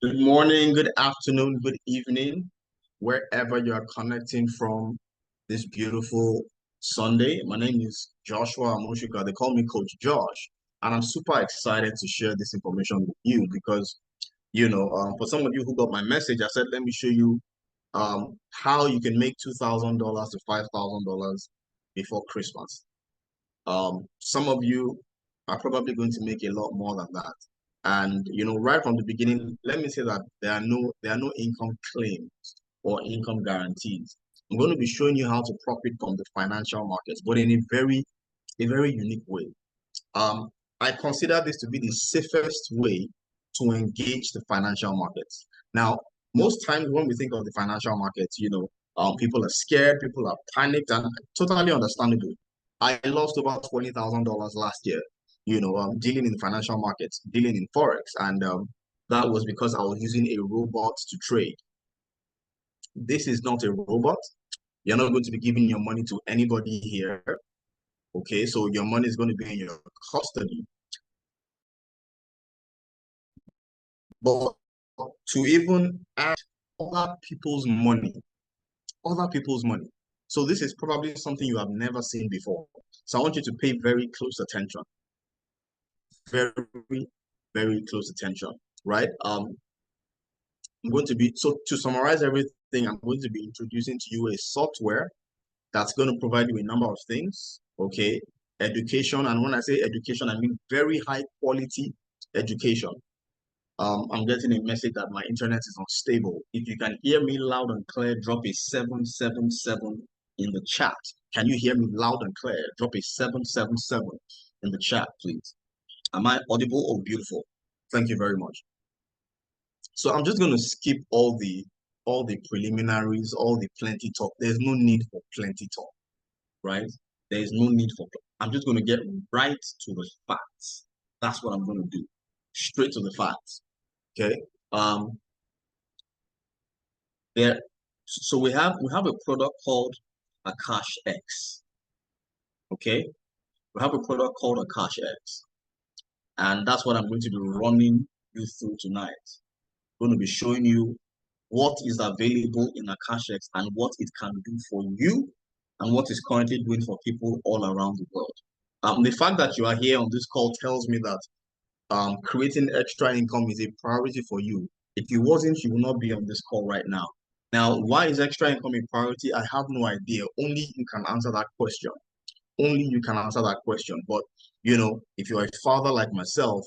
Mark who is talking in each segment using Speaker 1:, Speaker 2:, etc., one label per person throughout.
Speaker 1: Good morning, good afternoon, good evening, wherever you are connecting from this beautiful Sunday. My name is Joshua Amoshika. They call me Coach Josh, and I'm super excited to share this information with you because, for some of you who got my message, I said, let me show you how you can make $2,000 to $5,000 before Christmas. Some of you are probably going to make a lot more than that. And right from the beginning, let me say that there are no income claims or income guarantees. I'm going to be showing you how to profit from the financial markets, but in a very unique way. Um, I consider this to be the safest way to engage the financial markets. Now, most times when we think of the financial markets, people are scared, people are panicked, and totally understandable. I lost about $20,000 last year, dealing in financial markets, dealing in Forex. And that was because I was using a robot to trade. This is not a robot. You're not going to be giving your money to anybody here. Okay, so your money is going to be in your custody. But to even add other people's money. So this is probably something you have never seen before. So I want you to pay very close attention. Very, very close attention, right? I'm going to be, so to summarize everything, I'm going to be introducing to you a software that's going to provide you a number of things, okay? Education, and when I say education, I mean very high quality education. I'm getting a message that my internet is unstable. If you can hear me loud and clear, drop a 777 in the chat. Can you hear me loud and clear? Drop a 777 in the chat, please. Am I audible or beautiful? Thank you very much. So I'm just going to skip all the preliminaries, all the plenty talk. There's no need for plenty talk, right? There is no need for. I'm just going to get right to the facts. That's what I'm going to do. Straight to the facts. Okay. Um, there. So we have a product called Akashx. Okay. We have a product called Akashx, and that's what I'm going to be running you through tonight. I'm going to be showing you what is available in Akashx and what it can do for you, and what it's currently doing for people all around the world. The fact that you are here on this call tells me that creating extra income is a priority for you. If it wasn't, you will not be on this call right now. Now, why is extra income a priority? I have no idea. Only you can answer that question. Only you can answer that question. But, if you're a father like myself,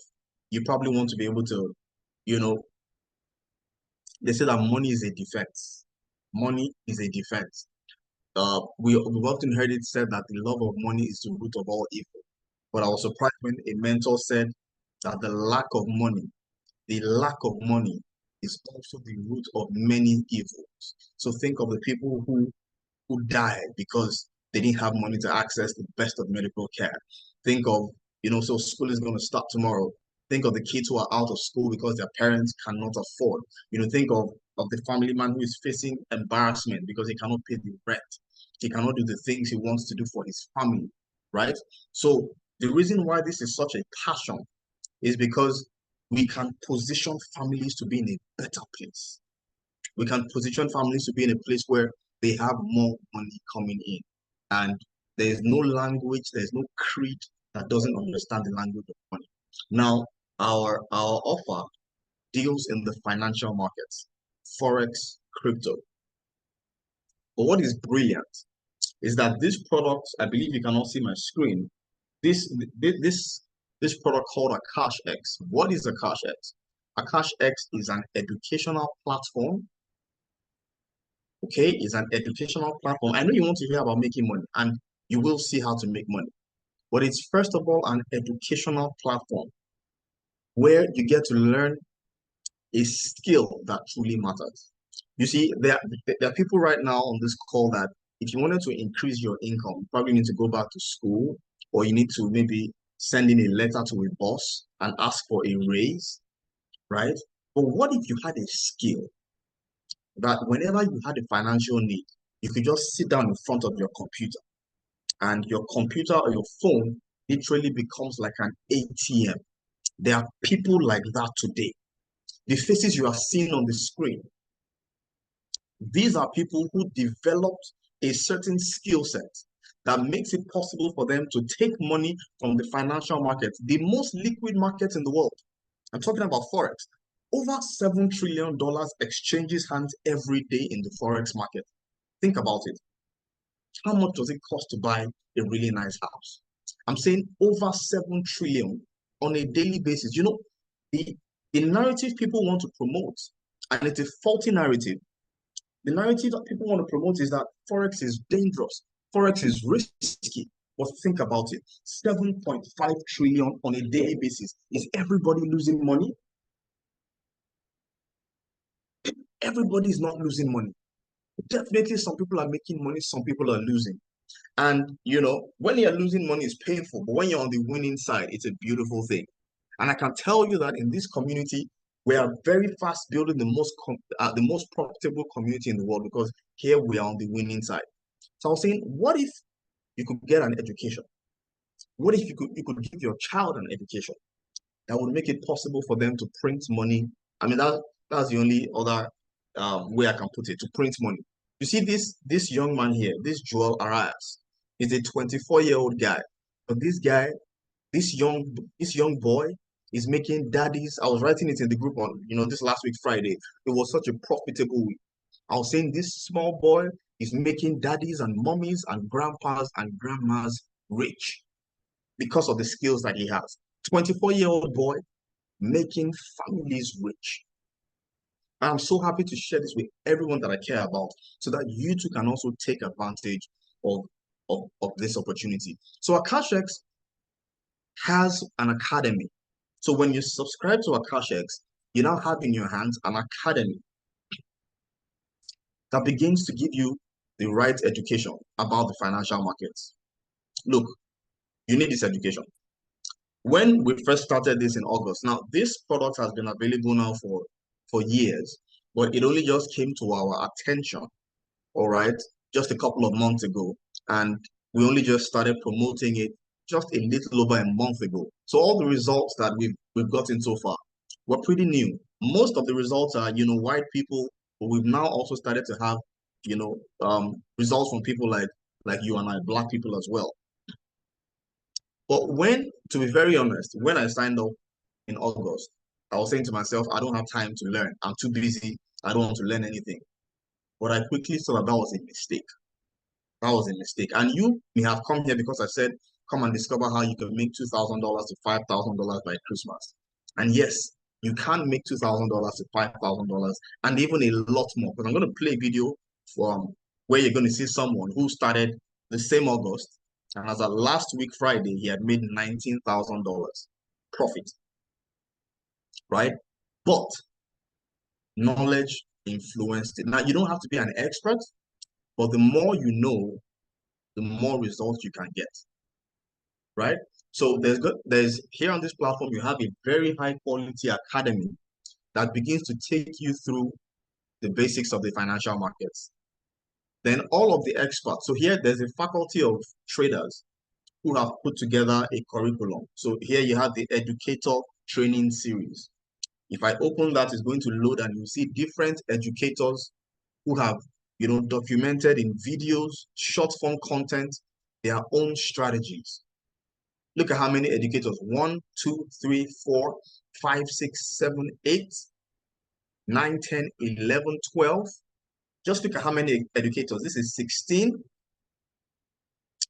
Speaker 1: you probably want to be able to, you know, they say that money is a defense. Money is a defense. We've often heard it said that the love of money is the root of all evil. But I was surprised when a mentor said that the lack of money is also the root of many evils. So think of the people who died because they didn't have money to access the best of medical care. Think of, so school is going to start tomorrow. Think of the kids who are out of school because their parents cannot afford. Think of the family man who is facing embarrassment because he cannot pay the rent. He cannot do the things he wants to do for his family, right? So the reason why this is such a passion is because we can position families to be in a better place. We can position families to be in a place where they have more money coming in. And there's no language, there's no creed that doesn't understand the language of money. Now, our offer deals in the financial markets, Forex, crypto. But what is brilliant is that this product, I believe you cannot see my screen, this product called Akashx. What is Akashx? Akashx is an educational platform. Okay, it's an educational platform. I know you want to hear about making money, and you will see how to make money. But it's first of all an educational platform where you get to learn a skill that truly matters. You see, there are people right now on this call that if you wanted to increase your income, you probably need to go back to school, or you need to maybe send in a letter to a boss and ask for a raise, right? But what if you had a skill that whenever you had a financial need, you could just sit down in front of your computer, and your computer or your phone literally becomes like an ATM. There are people like that today. The faces you are seeing on the screen, these are people who developed a certain skill set that makes it possible for them to take money from the financial markets, the most liquid markets in the world. I'm talking about Forex. Over $7 trillion exchanges hands every day in the Forex market. Think about it. How much does it cost to buy a really nice house? I'm saying over 7 trillion on a daily basis. You know, the, the narrative people want to promote, and it's a faulty narrative. The narrative that people want to promote is that Forex is dangerous. Forex is risky. But think about it. 7.5 trillion on a daily basis. Is everybody losing money? Everybody is not losing money. Definitely some people are making money, some people are losing. And you know, when you're losing money, it's painful, but when you're on the winning side, it's a beautiful thing. And I can tell you that in this community, we are very fast building the most profitable community in the world, because here we are on the winning side. So I was saying, what if you could get an education? What if you could give your child an education that would make it possible for them to print money? I mean, that's the only other way I can put it, to print money. You see this young man here, this Joel Arias, is a 24-year-old guy. But this young boy is making daddies. I was writing it in the group on, this last week, Friday. It was such a profitable week. I was saying this small boy is making daddies and mummies and grandpas and grandmas rich because of the skills that he has. 24-year-old boy making families rich. I'm so happy to share this with everyone that I care about, so that you too can also take advantage of this opportunity. So Akashx has an academy. So when you subscribe to Akashx, you now have in your hands an academy that begins to give you the right education about the financial markets. Look, you need this education. When we first started this in August, now this product has been available now for years, but it only just came to our attention, all right, just a couple of months ago. And we only just started promoting it just a little over a month ago. So all the results that we've gotten so far were pretty new. Most of the results are, white people, but we've now also started to have, results from people like you and I, Black people as well. But to be very honest, when I signed up in August, I was saying to myself, I don't have time to learn. I'm too busy. I don't want to learn anything. But I quickly saw that was a mistake. That was a mistake. And you may have come here because I said, come and discover how you can make $2,000 to $5,000 by Christmas. And yes, you can make $2,000 to $5,000 and even a lot more. Because I'm going to play a video from where you're going to see someone who started the same August. And as of last week, Friday, he had made $19,000 profit. Right? But knowledge influenced it. Now, you don't have to be an expert, but the more you know, the more results you can get, right? So there's here on this platform, you have a very high quality academy that begins to take you through the basics of the financial markets. Then all of the experts. So here there's a faculty of traders who have put together a curriculum. So here you have the educator training series. If I open that, it's going to load and you see different educators who have documented in videos, short form content, their own strategies. Look at how many educators: 1, 2, 3, 4, 5, 6, 7, 8, 9, 10, 11, 12. Just look at how many educators. This is 16.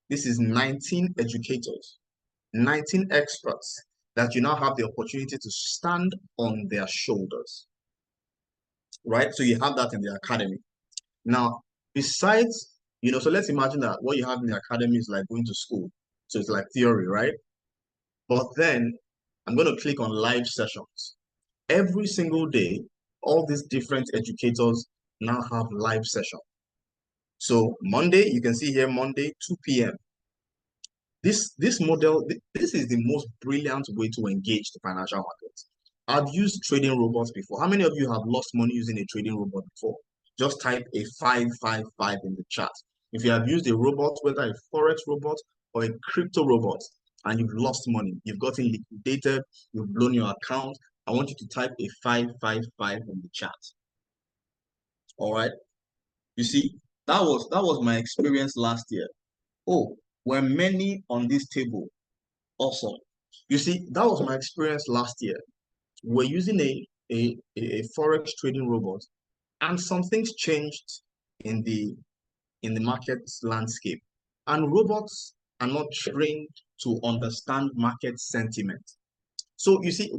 Speaker 1: This is 19 educators, 19 experts that you now have the opportunity to stand on their shoulders, right? So you have that in the academy. Now, besides, so let's imagine that what you have in the academy is like going to school. So it's like theory, right? But then I'm going to click on live sessions. Every single day, all these different educators now have live session. So Monday, you can see here, Monday, 2 p.m. This model, this is the most brilliant way to engage the financial markets. I've used trading robots before. How many of you have lost money using a trading robot before? Just type a 555 in the chat. If you have used a robot, whether a Forex robot or a crypto robot, and you've lost money, you've gotten liquidated, you've blown your account, I want you to type a 555 in the chat. All right. You see, that was my experience last year. Oh, were many on this table? Awesome. You see, that was my experience last year. We're using a forex trading robot, and some things changed in the market landscape. And robots are not trained to understand market sentiment. So you see,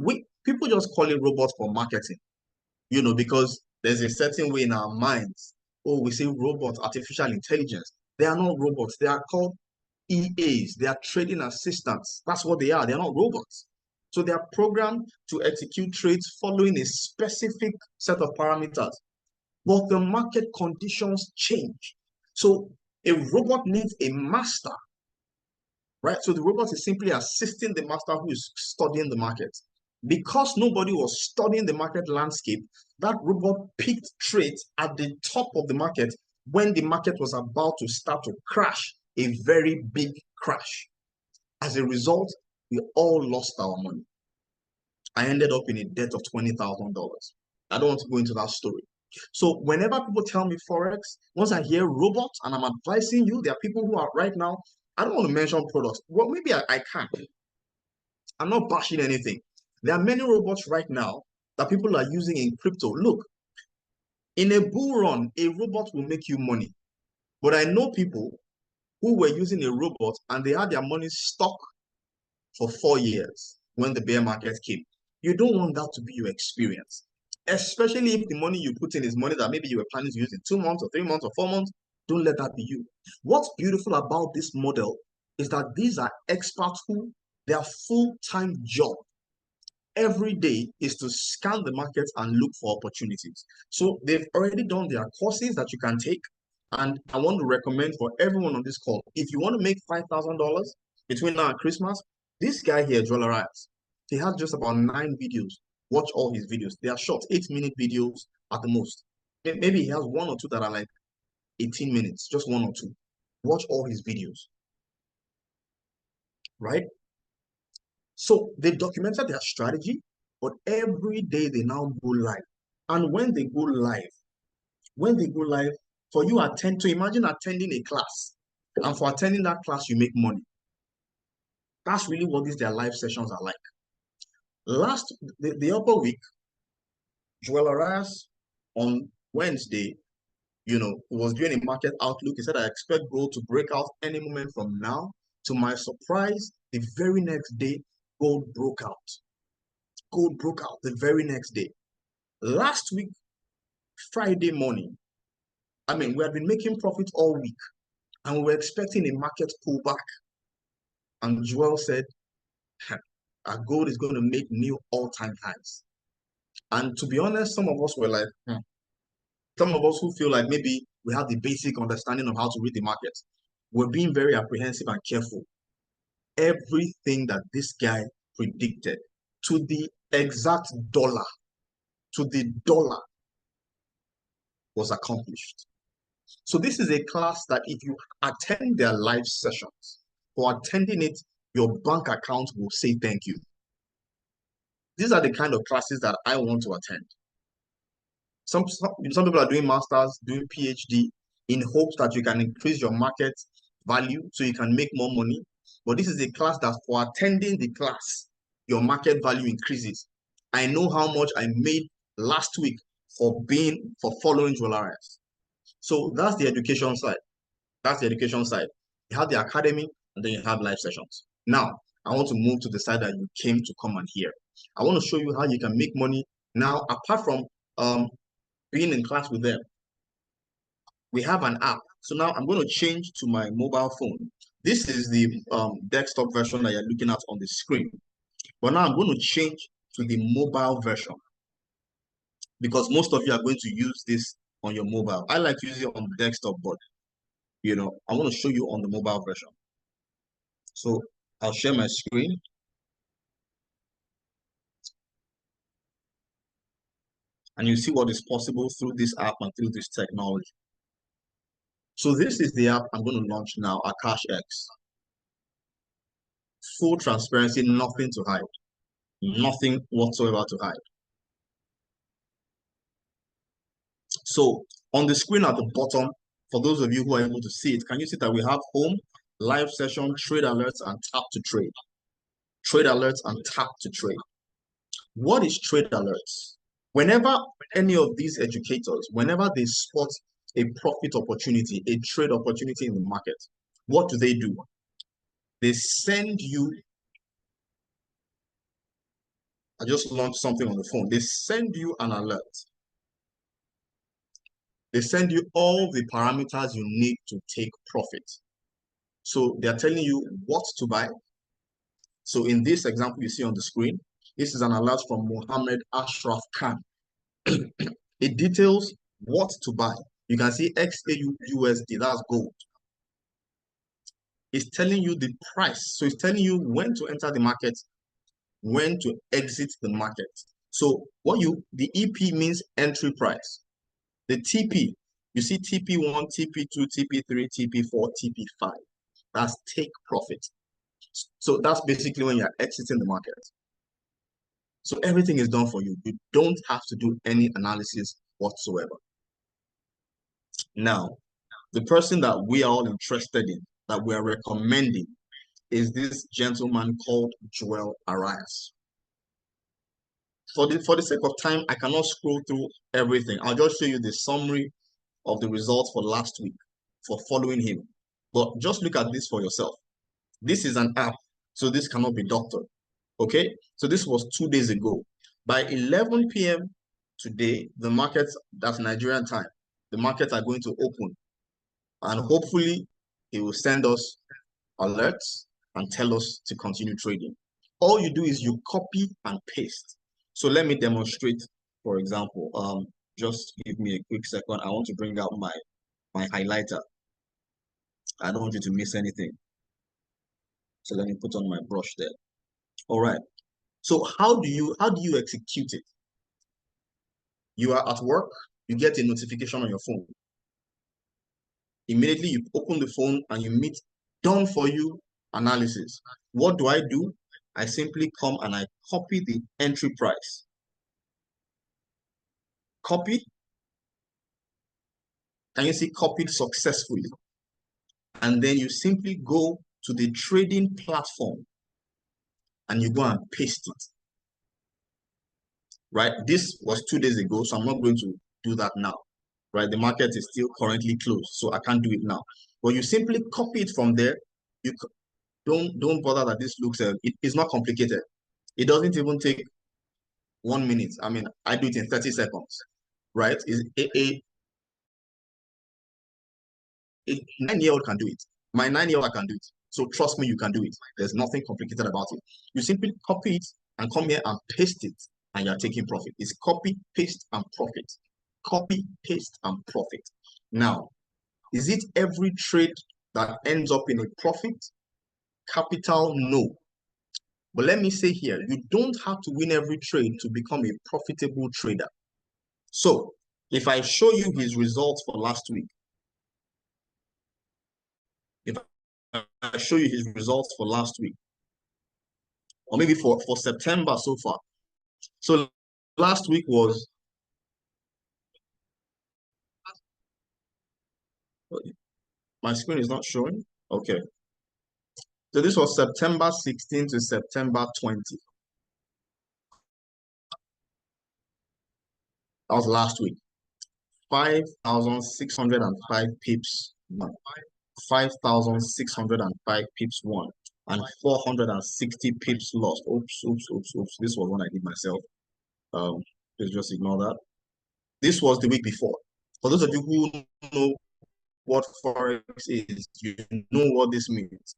Speaker 1: people just call it robots for marketing, because there's a certain way in our minds. Oh, we say robots, artificial intelligence. They are not robots. They are called EAs. They are trading assistants. That's what they are. They're not robots. So they are programmed to execute trades following a specific set of parameters. But the market conditions change. So a robot needs a master, right? So the robot is simply assisting the master who is studying the market. Because nobody was studying the market landscape, that robot picked trades at the top of the market when the market was about to start to crash, a very big crash. As a result, we all lost our money. I ended up in a debt of $20,000. I don't want to go into that story. So whenever people tell me Forex, once I hear robots and I'm advising you, there are people who are right now, I don't want to mention products. Well, maybe I can. I'm not bashing anything. There are many robots right now that people are using in crypto. Look, in a bull run, a robot will make you money. But I know people who were using a robot and they had their money stuck for 4 years when the bear market came. You don't want that to be your experience, especially if the money you put in is money that maybe you were planning to use in 2 months or 3 months or 4 months. Don't let that be you. What's beautiful about this model is that these are experts who their full-time job every day is to scan the markets and look for opportunities. So they've already done their courses that you can take. And I want to recommend for everyone on this call, if you want to make $5,000 between now and Christmas, this guy here, Joelarias, he has just about 9 videos. Watch all his videos. They are short, 8-minute videos at the most. Maybe he has 1 or 2 that are like 18 minutes, just 1 or 2. Watch all his videos, right? So they've documented their strategy, but every day they now go live. And when they go live, for you to imagine attending a class, and for attending that class, you make money. That's really what their live sessions are like. The upper week, Joel Arias on Wednesday, was doing a market outlook. He said, I expect gold to break out any moment from now. To my surprise, the very next day, gold broke out. Gold broke out the very next day. Last week, Friday morning, we had been making profits all week, and we were expecting a market pullback. And Joel said, our gold is going to make new all-time highs. And to be honest, some of us were like, some of us who feel like maybe we have the basic understanding of how to read the market, we're being very apprehensive and careful. Everything that this guy predicted to the exact dollar, was accomplished. So this is a class that if you attend their live sessions, for attending it, your bank account will say thank you. These are the kind of classes that I want to attend. Some people are doing masters, doing PhD in hopes that you can increase your market value so you can make more money. But this is a class that for attending the class, your market value increases. I know how much I made last week for following Joel Arias. So that's the education side. You have the academy, and then you have live sessions. Now, I want to move to the side that you came to come and hear. I want to show you how you can make money now, apart from being in class with them. We have an app. So now I'm going to change to my mobile phone. This is the desktop version that you're looking at on the screen. But now I'm going to change to the mobile version, because most of you are going to use this on your mobile. I like to use it on the desktop, but I want to show you on the mobile version. So I'll share my screen. And you see what is possible through this app and through this technology. So this is the app I'm going to launch now, Akashx. Full transparency, nothing to hide. Nothing whatsoever to hide. So on the screen at the bottom, for those of you who are able to see it, can you see that we have home, live session, trade alerts, and tap to trade? Trade alerts and tap to trade. What is trade alerts? Whenever any of these educators, whenever they spot a profit opportunity, a trade opportunity in the market, what do? They send you, I just launched something on the phone. They send you an alert. They send you all the parameters you need to take profit. So they're telling you what to buy. So in this example you see on the screen, this is an alert from Mohammed Ashraf Khan. It details what to buy. You can see XAUUSD, that's gold. It's telling you the price. So it's telling you when to enter the market, when to exit the market. So the EP means entry price. The TP, you see TP1, TP2, TP3, TP4, TP5. That's take profit. So that's basically when you're exiting the market. So everything is done for you. You don't have to do any analysis whatsoever. Now, the person that we are all interested in, that we are recommending, is this gentleman called Joel Arias. For the sake of time, I cannot scroll through everything. I'll just show you the summary of the results for last week for following him. But just look at this for yourself. This is an app, so this cannot be doctored. Okay, so this was 2 days ago. By 11 p.m. today, the markets, that's Nigerian time, the markets are going to open. And hopefully, he will send us alerts and tell us to continue trading. All you do is you copy and paste. So let me demonstrate, for example. Just give me a quick second. I want to bring out my highlighter. I don't want you to miss anything. So let me put on my brush there. All right. So how do you execute it? You are at work, you get a notification on your phone. Immediately you open the phone and you meet done for you analysis. What do? I simply come and I copy the entry price. Copy. Can you see copied successfully? And then you simply go to the trading platform and you go and paste it. Right? This was 2 days ago, so I'm not going to do that now. Right? The market is still currently closed, so I can't do it now. But you simply copy it from there. You don't bother that this looks it's not complicated. It doesn't even take 1 minute. I mean, I do it in 30 seconds. Right? A 9-year-old can do it. My 9-year-old can do it. So trust me, you can do it. There's nothing complicated about it. You simply copy it and come here and paste it, and you're taking profit. It's copy, paste, and profit. Copy, paste, and profit. Now, is it every trade that ends up in a profit? Capital, no. But let me say here, you don't have to win every trade to become a profitable trader. So, if I show you his results for last week, if I show you his results for last week, or maybe for September so far. So last week was, my screen is not showing. Okay. So this was September 16 to September 20. That was last week. 5,605 pips won. 5,605 pips won. And 460 pips lost. Oops. This was one I did myself. Please just ignore that. This was the week before. For those of you who know what Forex is, you know what this means.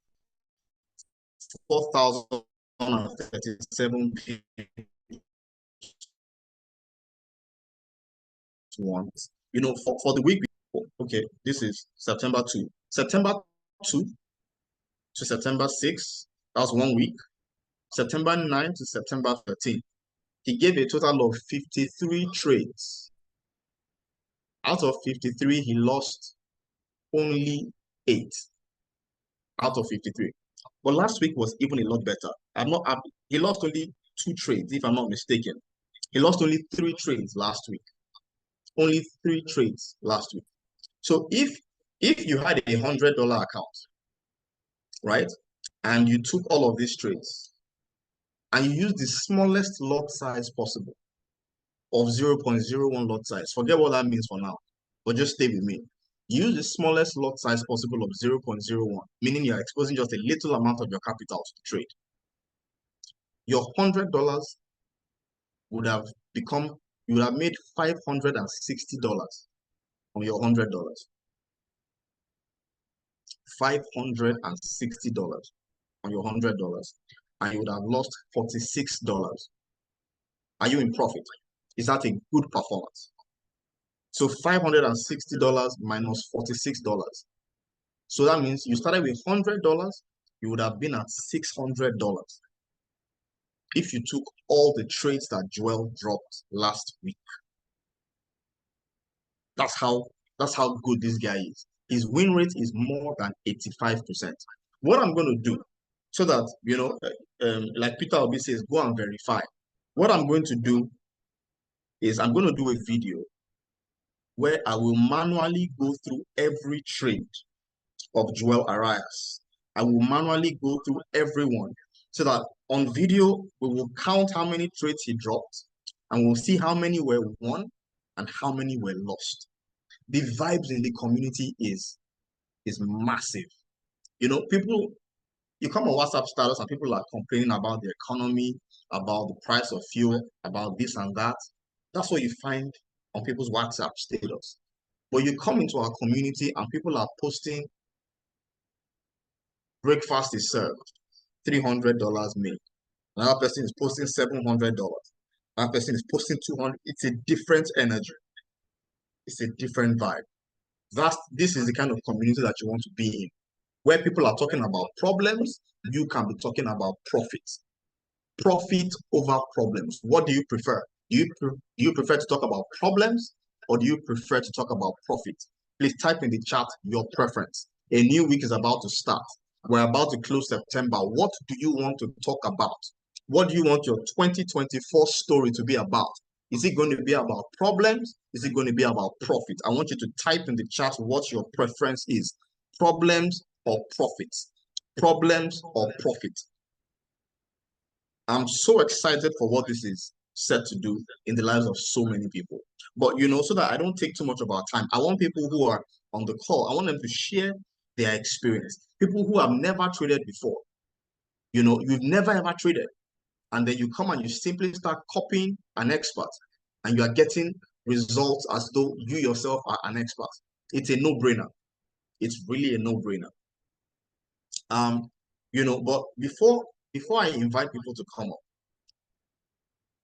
Speaker 1: 4,037 ones. You know, for the week before, okay, this is September 2. September 2 to September 6, that was 1 week. September 9 to September 13. He gave a total of 53 trades. Out of 53, he lost only 8 out of 53. But last week was even a lot better. I'm not happy. He lost only 2 trades, if I'm not mistaken. He lost only 3 trades last week. Only 3 trades last week. So if you had a $100 account, right, and you took all of these trades and you used the smallest lot size possible of 0.01 lot size, forget what that means for now, but just stay with me. Use the smallest lot size possible of 0.01, meaning you're exposing just a little amount of your capital to the trade. Your $100 would have become, you would have made $560 on your $100. $560 on your $100, and you would have lost $46. Are you in profit? Is that a good performance? So $560 minus $46. So that means you started with $100, you would have been at $600 if you took all the trades that Joel dropped last week. That's how good this guy is. His win rate is more than 85%. What I'm going to do, so that, you know, like Peter Obi says, go and verify. What I'm going to do is I'm going to do a video where I will manually go through every trade of Joel Arias. I will manually go through everyone so that on video, we will count how many trades he dropped and we'll see how many were won and how many were lost. The vibes in the community is massive. You know, people, you come on WhatsApp status and people are complaining about the economy, about the price of fuel, about this and that. That's what you find on people's WhatsApp status. But you come into our community and people are posting breakfast is served, $300 made. Another person is posting $700. Another person is posting 200. It's a different energy. It's a different vibe. This is the kind of community that you want to be in, where people are talking about problems, you can be talking about profits. Profit over problems. What do you prefer? Do you prefer to talk about problems or do you prefer to talk about profit? Please type in the chat your preference. A new week is about to start. We're about to close September. What do you want to talk about? What do you want your 2024 story to be about? Is it going to be about problems? Is it going to be about profit? I want you to type in the chat what your preference is. Problems or profits? Problems or profit? I'm so excited for what this is set to do in the lives of so many people. But, you know, so that I don't take too much of our time, I want people who are on the call, I want them to share their experience. People who have never traded before. You know, you've never ever traded. And then you come and you simply start copying an expert and you are getting results as though you yourself are an expert. It's a no-brainer. It's really a no-brainer. You know, but before I invite people to come up,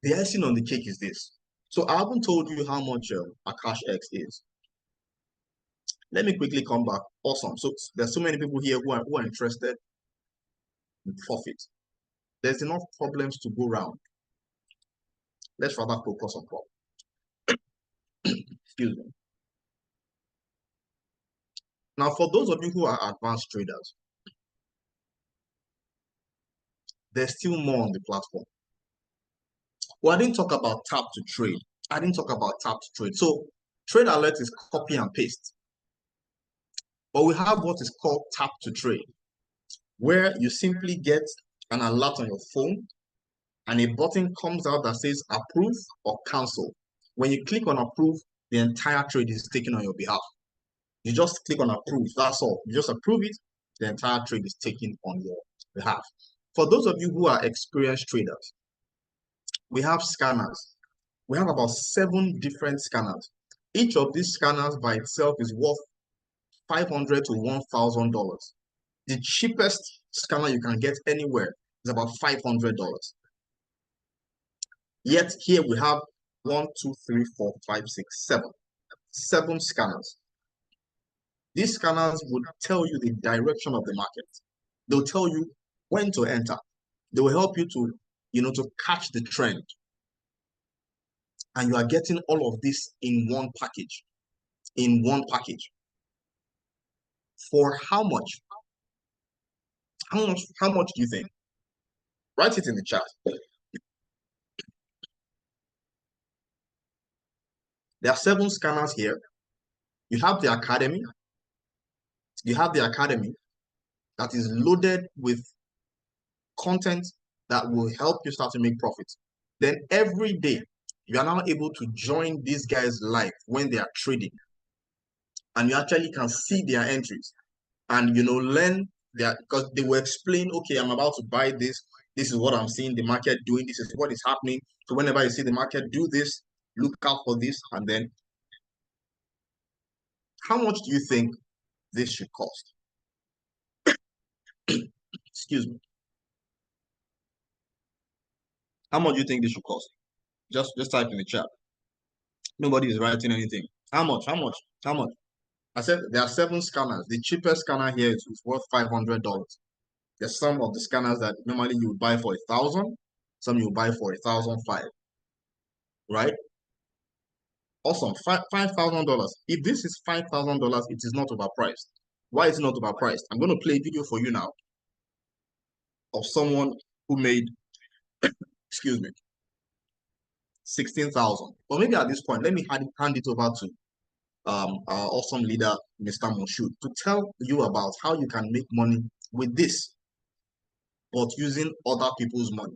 Speaker 1: the icing on the cake is this. So I haven't told you how much Akashx is. Let me quickly come back. Awesome. So there's so many people here who are interested in profit. There's enough problems to go around. Let's rather focus on profit. Excuse me. Now, for those of you who are advanced traders, there's still more on the platform. Well, I didn't talk about tap to trade. I didn't talk about tap to trade. So trade alert is copy and paste. But we have what is called tap to trade, where you simply get an alert on your phone and a button comes out that says approve or cancel. When you click on approve, the entire trade is taken on your behalf. You just click on approve, that's all. You just approve it, the entire trade is taken on your behalf. For those of you who are experienced traders, we have scanners. We have about 7 different scanners. Each of these scanners by itself is worth $500 to $1,000. The cheapest scanner you can get anywhere is about $500. Yet here we have 1, 2, 3, 4, 5, 6, 7. 7 scanners. These scanners would tell you the direction of the market. They'll tell you when to enter. They will help you to, to catch the trend. And you are getting all of this in one package. In one package. For how much? How much do you think? Write it in the chat. There are 7 scanners here. You have the academy. You have the academy that is loaded with content that will help you start to make profits. Then every day, you are now able to join these guys live when they are trading. And you actually can see their entries and, learn their, because they will explain, okay, I'm about to buy this. This is what I'm seeing the market doing. This is what is happening. So whenever you see the market do this, look out for this. And then how much do you think this should cost? Excuse me. How much do you think this should cost? Just type in the chat. Nobody is writing anything. How much? How much? How much? I said there are 7 scanners. The cheapest scanner here is worth $500. There's some of the scanners that normally you would buy for 1,000, some you buy for 1,005, right? Awesome, $5,000. If this is $5,000, it is not overpriced. Why is it not overpriced? I'm going to play a video for you now of someone who made, excuse me, 16,000. But maybe at this point, let me hand it over to our awesome leader, Mr. Moshood, to tell you about how you can make money with this, but using other people's money.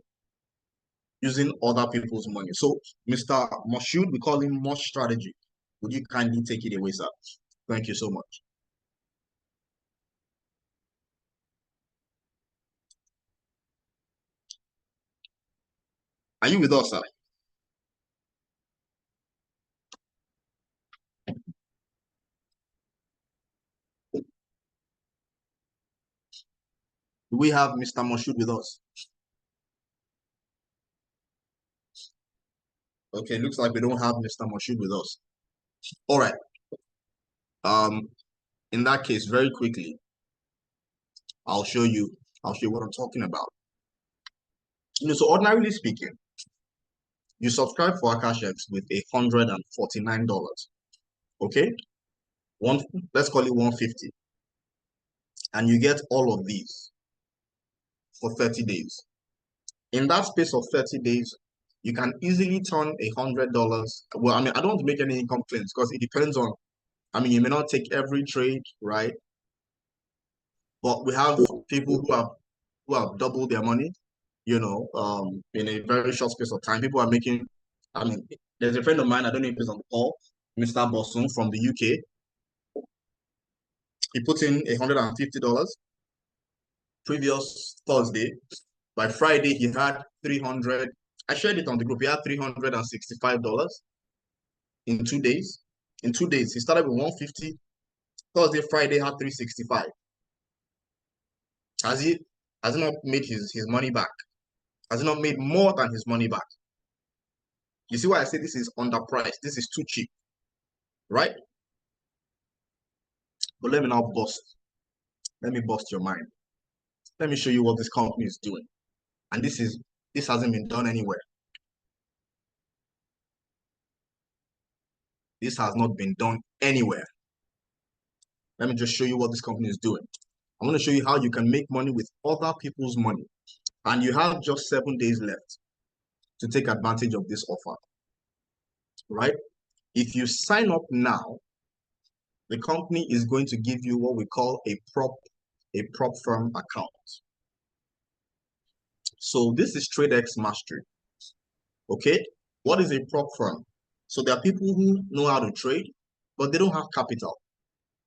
Speaker 1: Using other people's money. So, Mr. Moshood, we call him Mosh Strategy. Would you kindly take it away, sir? Thank you so much. Are you with us, sir? Do we have Mr. Moshood with us? Okay, looks like we don't have Mr. Moshood with us. All right. In that case, very quickly, I'll show you what I'm talking about. So ordinarily speaking, you subscribe for Akashx with $149. Okay? Let's call it 150. And you get all of these for 30 days. In that space of 30 days, you can easily turn $100. Well, I don't want to make any income claims because it depends on, you may not take every trade, right? But we have people who have doubled their money, in a very short space of time. People are making, there's a friend of mine, I don't know if he's on the call, Mr. Bosson from the UK. He put in $150 previous Thursday. By Friday, he had 300. I shared it on the group. He had $365 in 2 days. In 2 days, he started with 150. Thursday, Friday had 365. Has he not made his money back? Has he not made more than his money back? You see why I say this is underpriced? This is too cheap, right? But let me now bust. Let me bust your mind. Let me show you what this company is doing. And this hasn't been done anywhere. This has not been done anywhere. Let me just show you what this company is doing. I'm going to show you how you can make money with other people's money. And you have just 7 days left to take advantage of this offer, right? If you sign up now, the company is going to give you what we call a prop firm account. So this is Tradexmastery. Okay, what is a prop firm? So there are people who know how to trade, but they don't have capital.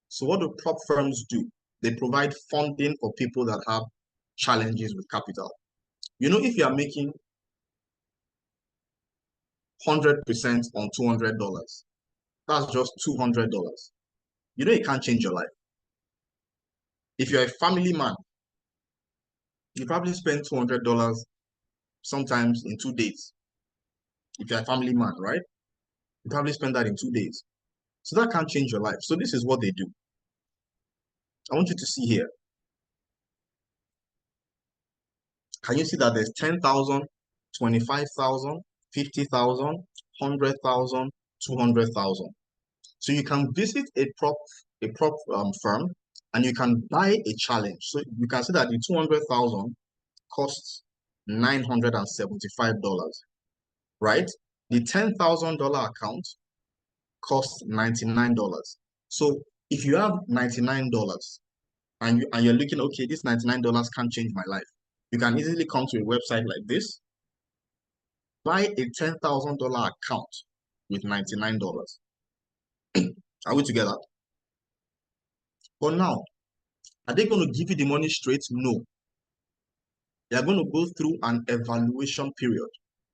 Speaker 1: So what do prop firms do? They provide funding for people that have challenges with capital. If you are making 100% on $200, that's just $200. It can't change your life. If you're a family man, you probably spend $200 sometimes in 2 days. If you're a family man, right? You probably spend that in 2 days. So that can't change your life. So this is what they do. I want you to see here. Can you see that there's 10,000, 25,000, 50,000, 100,000, 200,000? So you can visit a prop firm and you can buy a challenge. So you can see that the 200,000 costs $975, right? The $10,000 account costs $99. So if you have $99 and you're looking, okay, this $99 can't change my life, you can easily come to a website like this, buy a $10,000 account with $99. Are we together? But now, are they going to give you the money straight? No. They are going to go through an evaluation period.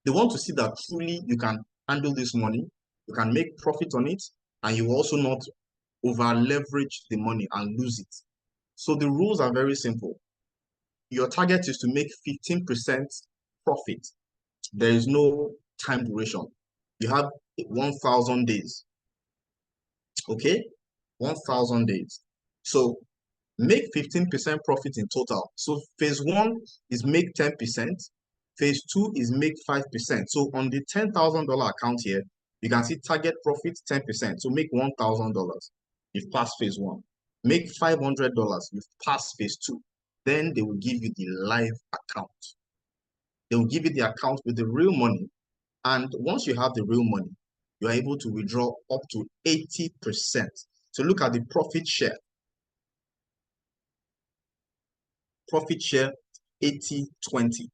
Speaker 1: They want to see that truly you can handle this money, you can make profit on it, and you will also not over leverage the money and lose it. So the rules are very simple. Your target is to make 15% profit. There is no time duration. You have 1,000 days. Okay? 1,000 days. So make 15% profit in total. So phase one is make 10%. Phase two is make 5%. So on the $10,000 account here, you can see target profit 10%. So make $1,000. You've passed phase one. Make $500. You've passed phase two. Then they will give you the live account. They will give you the account with the real money. And once you have the real money, you are able to withdraw up to 80%. So look at the profit share. Profit share 80-20.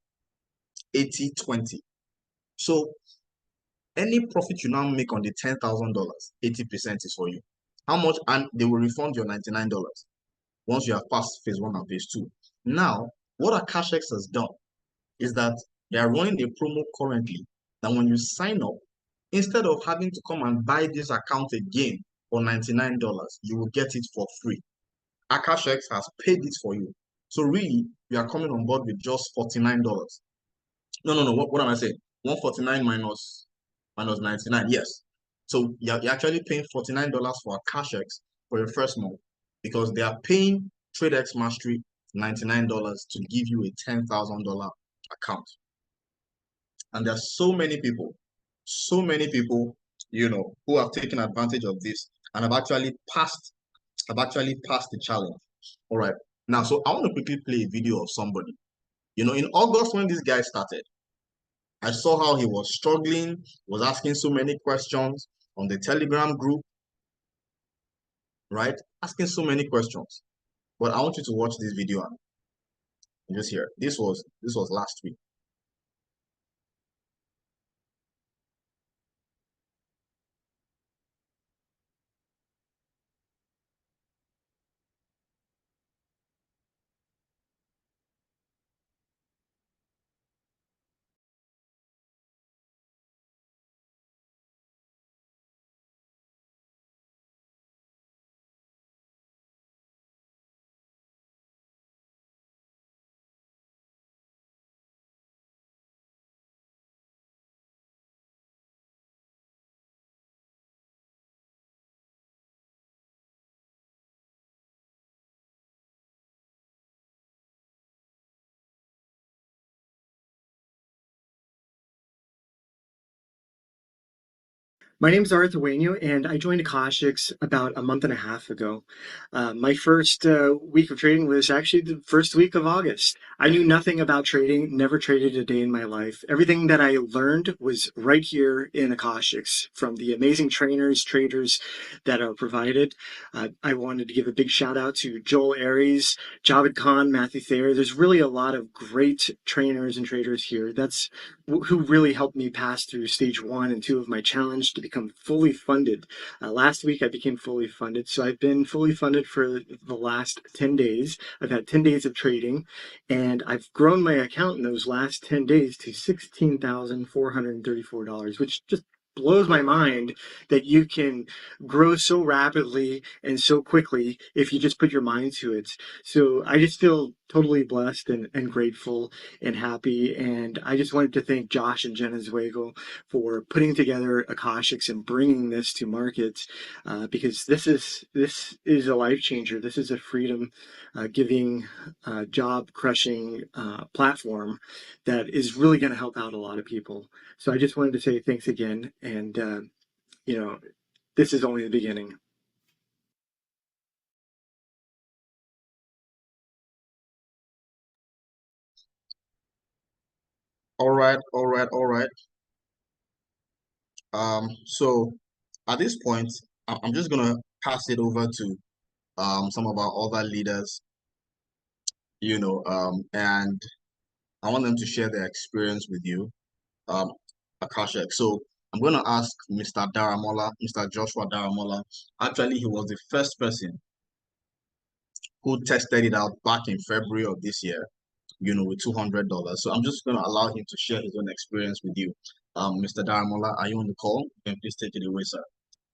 Speaker 1: 80-20. So any profit you now make on the $10,000, 80% is for you. How much? And they will refund your $99 once you have passed phase one and phase two. Now, what Akashx has done is that they are running a promo currently that when you sign up, instead of having to come and buy this account again for $99, you will get it for free. Akashx has paid it for you. So really, you are coming on board with just $49. No. What am I saying? 149 minus 99. Yes. So you're actually paying $49 for Akashx for your first month because they are paying Tradexmastery $99 to give you a $10,000 account. And there are so many people, who have taken advantage of this and have actually passed the challenge. All right. Now, so I want to quickly play a video of somebody. In August when this guy started, I saw how he was struggling, was asking so many questions on the Telegram group, right? Asking so many questions. But I want you to watch this video and just hear. This was last week.
Speaker 2: My name is Arthur Wainio, and I joined Akashx about a month and a half ago. My first week of trading was actually the first week of August. I knew nothing about trading, never traded a day in my life. Everything that I learned was right here in Akashx from the amazing trainers, traders that are provided. I wanted to give a big shout out to Joel Aries, Javed Khan, Matthew Thayer. There's really a lot of great trainers and traders here. That's who really helped me pass through stage 1 and 2 of my challenge to become fully funded. Last week I became fully funded, so I've been fully funded for the last 10 days. I've had 10 days of trading, and I've grown my account in those last 10 days to $16,434, which just blows my mind that you can grow so rapidly and so quickly if you just put your mind to it. So I just feel totally blessed and grateful and happy. And I just wanted to thank Josh and Jenna Zweigel for putting together Akashx and bringing this to market, because this is a life changer. This is a freedom giving, job crushing platform that is really going to help out a lot of people. So I just wanted to say thanks again. And, this is only the beginning.
Speaker 1: All right. So at this point, I'm just gonna pass it over to some of our other leaders, and I want them to share their experience with you, Akashx. So I'm going to ask Mr. Daramola, Mr. Joshua Daramola. Actually, he was the first person who tested it out back in February of this year, with $200. So I'm just going to allow him to share his own experience with you. Mr. Daramola, are you on the call? You can please take it away, sir.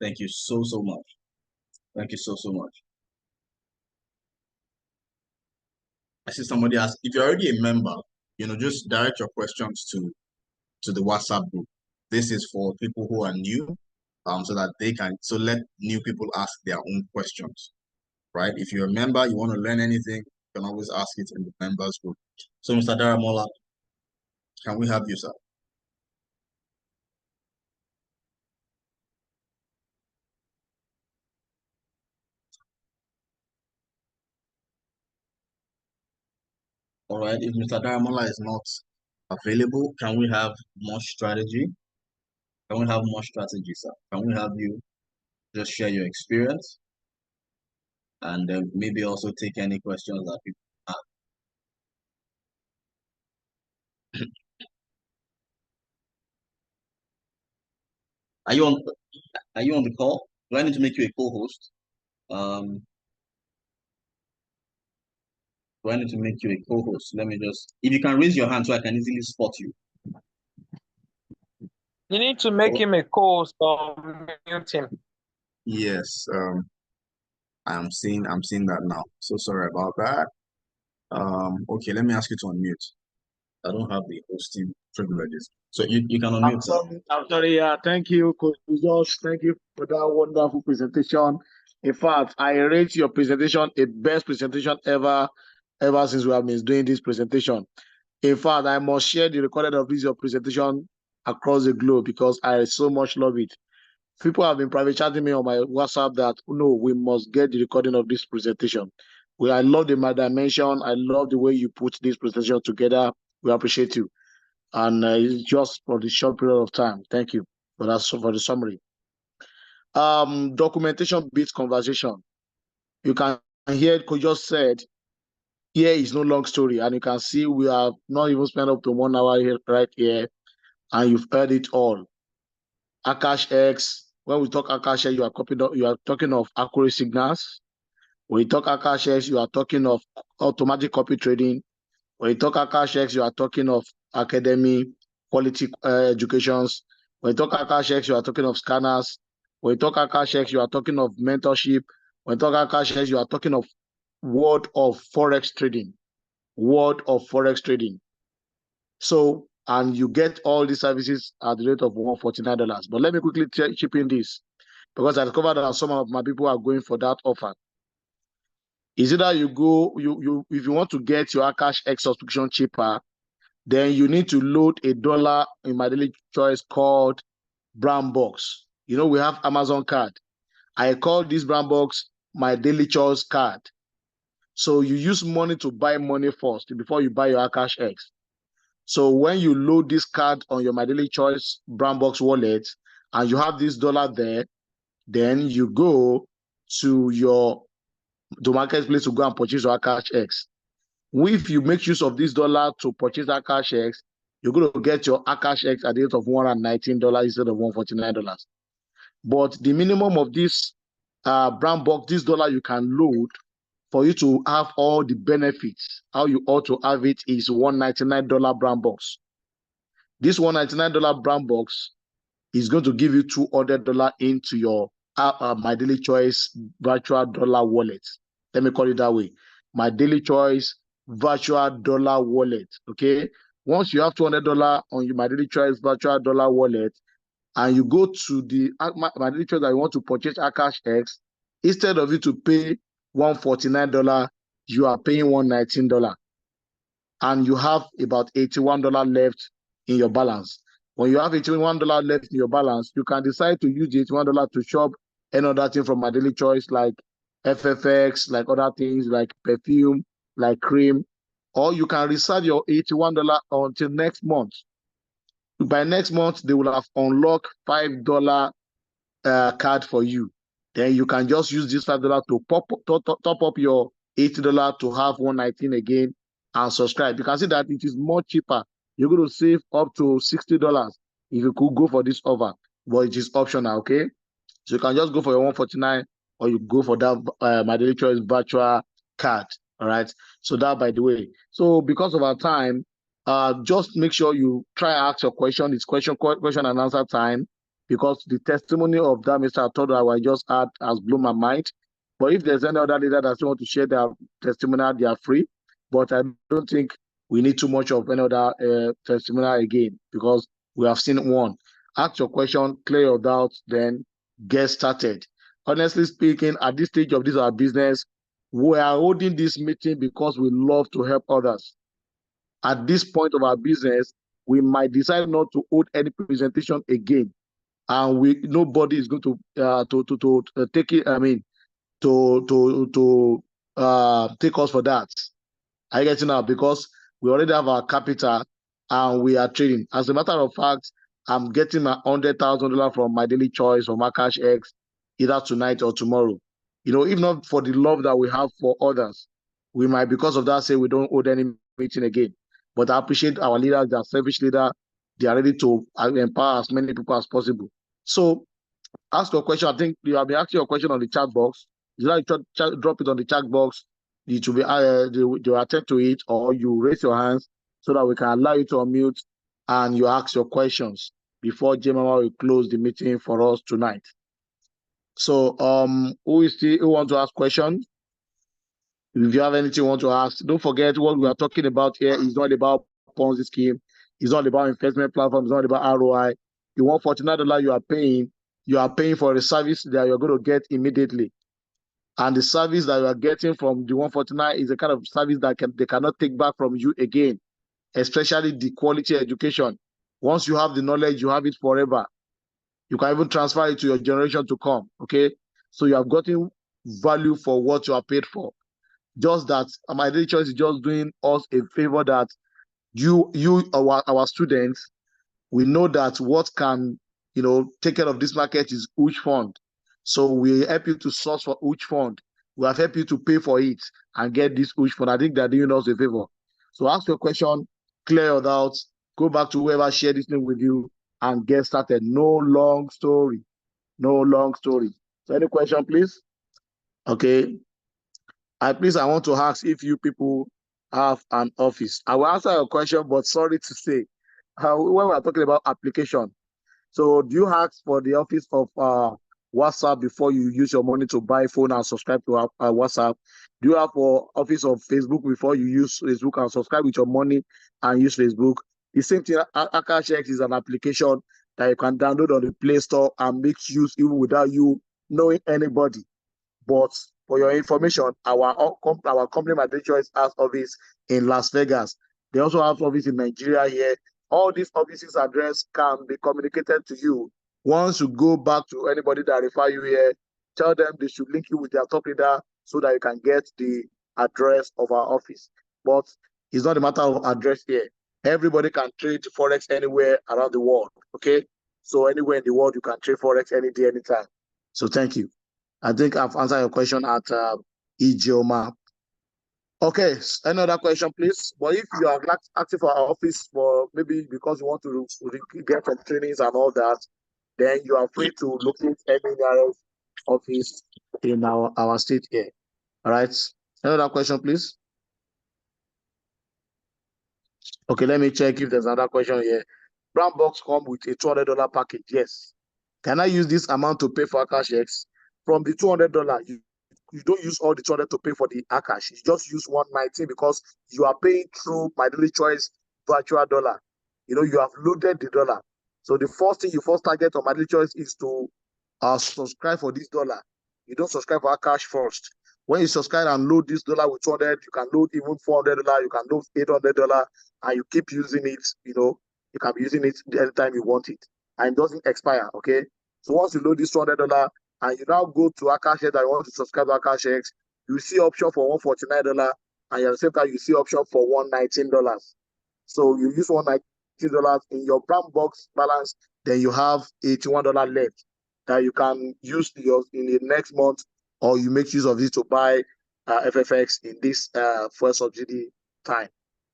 Speaker 1: Thank you so, so much. Thank you so, so much. I see somebody ask, if you're already a member, just direct your questions to the WhatsApp group. This is for people who are new, so that so let new people ask their own questions, right? If you're a member, you want to learn anything, you can always ask it in the members group. So, Mr. Daramola, can we have you, sir? All right, if Mr. Daramola is not available, can we have more strategy? Can we have more strategy, sir? Can we have you just share your experience and then maybe also take any questions that people have? Are you on? Are you on the call? Do I need to make you a co-host? Um, do I need to make you a co-host? Let me just. If you can raise your hand so I can easily spot you.
Speaker 3: You need to make him a co-host or mute him.
Speaker 1: Yes. I'm seeing that now. So sorry about that. Okay, let me ask you to unmute. I don't have the hosting privileges. So you can unmute.
Speaker 4: I'm sorry. Yeah, thank you, Coach Josh. Thank you for that wonderful presentation. In fact, I rate your presentation a best presentation ever since we have been doing this presentation. In fact, I must share the recording of this your presentation across the globe because I so much love it. People have been private chatting me on my WhatsApp that no, we must get the recording of this presentation. I love the dimension. I love the way you put this presentation together. We appreciate you. And it's just for the short period of time. Thank you for that, for the summary. Documentation beats conversation. You can hear Coach just said, here is no long story, and you can see we have not even spent up to 1 hour here, right here, and you've heard it all. Akashx, when we talk Akashx, you are talking of accurate signals. When you talk Akashx, you are talking of automatic copy trading. When you talk Akashx, you are talking of academy, quality educations. When you talk Akashx, you are talking of scanners. When you talk Akashx, you are talking of mentorship. When you talk Akashx, you are talking of world of forex trading. World of forex trading. So, and you get all these services at the rate of $149. But let me quickly chip in this, because I discovered that some of my people are going for that offer. Is it that you go, if you want to get your Akashx subscription cheaper, then you need to load $1 in my daily choice called brown box. We have Amazon card. I call this brown box my daily choice card. So you use money to buy money first before you buy your Akashx. So when you load this card on your my daily choice brown box wallet and you have this dollar there, then you go to the marketplace to go and purchase your Akashx. If you make use of this dollar to purchase Akashx, you're going to get your Akashx at the rate of $119 instead of $149. But the minimum of this brown box, this dollar you can load for you to have all the benefits, how you ought to have it, is $199 brown box. This $199 brown box is going to give you $200 into your my daily choice virtual dollar wallet. Let me call it that way. My daily choice virtual dollar wallet. Okay. Once you have $200 on your my daily choice virtual dollar wallet, and you go to the my daily choice that you want to purchase Akashx, instead of you to pay $149, you are paying $119, and you have about $81 left in your balance. When you have $81 left in your balance, you can decide to use the $81 to shop any other thing from my daily choice, like FFX, like other things like perfume, like cream, or you can reserve your $81 until next month. By next month, they will have unlocked $5 card for you. Then you can just use this $5 to top up your $80 to have 119 again and subscribe. You can see that it is more cheaper. You're going to save up to $60 if you could go for this offer, but it is optional, okay? So you can just go for your 149 or you go for that My Daily Choice virtual card. All right. So that, by the way. So because of our time, just make sure you try and ask your question. It's question and answer time, because the testimony of that Mr. Todd I just had has blown my mind. But if there's any other leader that want to share their testimonial, they are free. But I don't think we need too much of any other testimonial again, because we have seen one. Ask your question, clear your doubts, then get started. Honestly speaking, at this stage of our business, we are holding this meeting because we love to help others. At this point of our business, we might decide not to hold any presentation again, and nobody is going to take it. I mean, to take us for that. I get it now, because we already have our capital and we are trading. As a matter of fact, I'm getting my $100,000 from My Daily Choice from Akashx either tonight or tomorrow. If not for the love that we have for others, we might, because of that, say we don't hold any meeting again. But I appreciate our leaders, their selfish leader. They are ready to empower as many people as possible. So ask your question. I think you have been asking your question on the chat box. You like to drop it on the chat box. It will be they will attend to it, or you raise your hands so that we can allow you to unmute and you ask your questions before Jemama will close the meeting for us tonight. So who want to ask questions? If you have anything you want to ask, don't forget what we are talking about here is not about Ponzi scheme. It's not about investment platform. It's not about ROI. The $149 you are paying for a service that you're going to get immediately. And the service that you are getting from the 149 is a kind of service that they cannot take back from you again, especially the quality education. Once you have the knowledge, you have it forever. You can even transfer it to your generation to come, okay? So you have gotten value for what you are paid for. Just that My Daily Choice is just doing us a favor that our students, we know that what can take care of this market is huge fund. So we help you to source for huge fund. We have helped you to pay for it and get this huge fund. I think they're doing us a favor. So ask your question, clear your doubts, go back to whoever shared this thing with you and get started. No long story. No long story. So any question, please? Okay. I want to ask if you people have an office. I will answer your question, but sorry to say, when we are talking about application, so do you ask for the office of WhatsApp before you use your money to buy phone and subscribe to WhatsApp? Do you have for office of Facebook before you use Facebook and subscribe with your money and use Facebook? The same thing, Akashx is an application that you can download on the Play Store and make use even without you knowing anybody. But for your information, our company, My Daily Choice, has office in Las Vegas. They also have office in Nigeria here. All these offices' address can be communicated to you. Once you go back to anybody that refer you here, tell them they should link you with their top leader so that you can get the address of our office. But it's not a matter of address here. Everybody can trade Forex anywhere around the world, okay? So anywhere in the world, you can trade Forex any day, anytime. So thank you. I think I've answered your question at Ijeoma. Okay, another question, please. But if you are active for our office for maybe because you want to get some trainings and all that, then you are free to locate any office in our state here. All right. Another question, please. Okay, let me check if there's another question here. Brown box come with a $200 package. Yes. Can I use this amount to pay for Akashx? From the $200, you don't use all the $200 to pay for the Akashx. You just use $119 because you are paying through My Daily Choice virtual dollar. You have loaded the dollar. So the first thing you first target on My Daily Choice is to subscribe for this dollar. You don't subscribe for Akashx first. When you subscribe and load this dollar with 200, you can load even $400, you can load $800, and you keep using it. You can be using it anytime you want it, and it doesn't expire. Okay. So once you load this $200 and you now go to Akashx that you want to subscribe to Akashx, you see option for $149, and at the same time you see option for $119. So you use $119 in your brown box balance, then you have $81 left. that you can use in the next month, or you make use of it to buy FFX in this fuel subsidy time,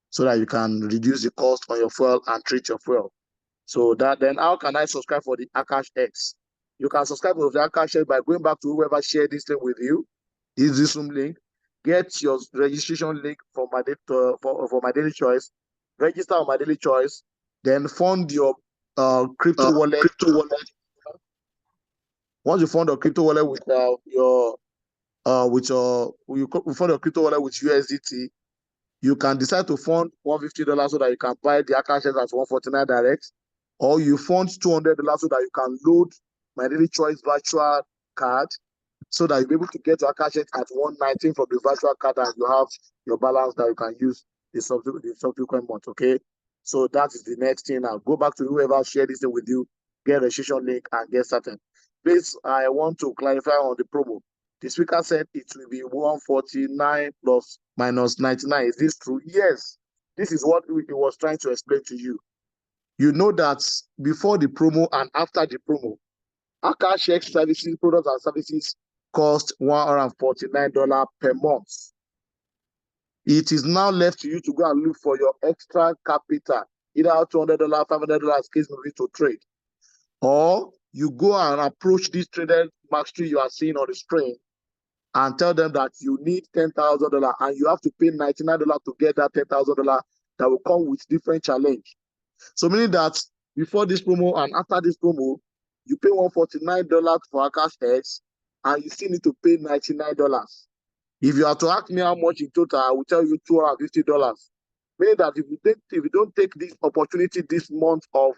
Speaker 4: so that you can reduce the cost on your fuel and treat your fuel. So that then, how can I subscribe for the Akashx X? You can subscribe for the Akashx X by going back to whoever shared this link with you. This is Zoom link. Get your registration link for my daily choice. Register on my daily choice. Then fund your crypto wallet. Once you fund a crypto wallet with you fund a crypto wallet with USDT, you can decide to fund $150 so that you can buy the Akashx at $149 direct, or you fund $200 so that you can load my daily choice virtual card, so that you'll be able to get to Akashx at $119 from the virtual card, and you have your balance that you can use the subsequent month. Okay, so that is the next thing. Now go back to whoever shared this thing with you, get a registration link, and get started. Please, I want to clarify on the promo. The speaker said it will be 149 plus minus 99. Is this true? Yes. This is what he was trying to explain to you. You know that before the promo and after the promo, Akashx services, products and services cost $149 per month. It is now left to you to go and look for your extra capital, either $200, $500 case movie to trade, or you go and approach this Tradexmastery you are seeing on the screen and tell them that you need $10,000 and you have to pay $99 to get that $10,000 that will come with different challenge. So meaning that before this promo and after this promo, you pay $149 for Akashx X and you still need to pay $99. If you are to ask me how much in total, I will tell you $250. Meaning that if you don't take this opportunity this month of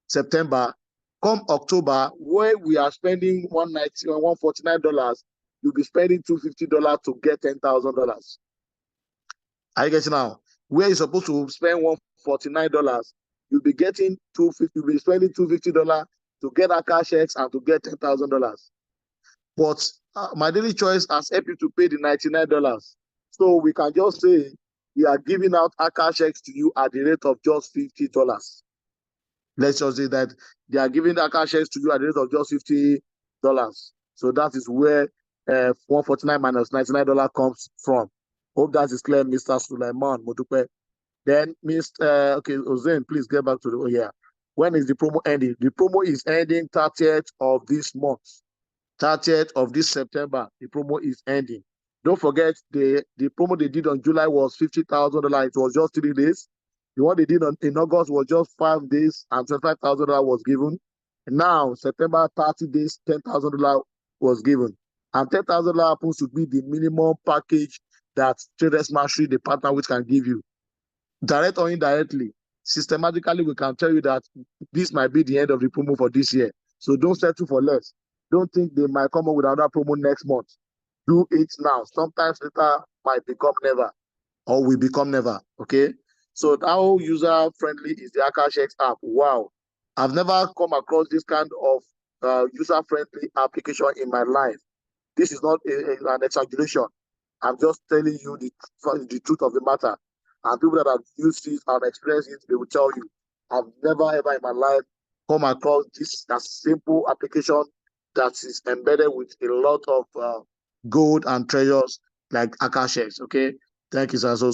Speaker 4: September, come October, where we are spending $149, you'll be spending $250 to get $10,000. Are you getting now? Where you're supposed to spend $149, you'll be getting $250. You'll be spending $250 to get Akashx X and to get $10,000. But my daily choice has helped you to pay the $99. So we can just say we are giving out Akashx X to you at the rate of just $50. Let's just say that they are giving Akashx X to you at the rate of just $50. So that is where 149 minus $99 comes from. Hope that is clear, Mr. Sulaiman Modupe. Then, Mr. Okay, Ozen, please get back to the yeah. When is the promo ending? The promo is ending 30th of this month. 30th of this September, the promo is ending. Don't forget the promo they did on July was $50,000. It was just 3 days. The one they did in August was just 5 days and $25,000 was given. And now, September 30 days, $10,000 was given. And $10,000 happens to be the minimum package that Tradexmastery, the partner, which can give you. Direct or indirectly, systematically, we can tell you that this might be the end of the promo for this year. So don't settle for less. Don't think they might come up with another promo next month. Do it now. Sometimes later might become never, or will become never. Okay? So how user-friendly is the Akashx X app? Wow. I've never come across this kind of user-friendly application in my life. This is not an exaggeration. I'm just telling you the truth of the matter. And people that have used it and experienced it, they will tell you, I've never ever in my life come across this simple application that is embedded with a lot of gold and treasures like Akashx X. Okay, thank you, sir. So,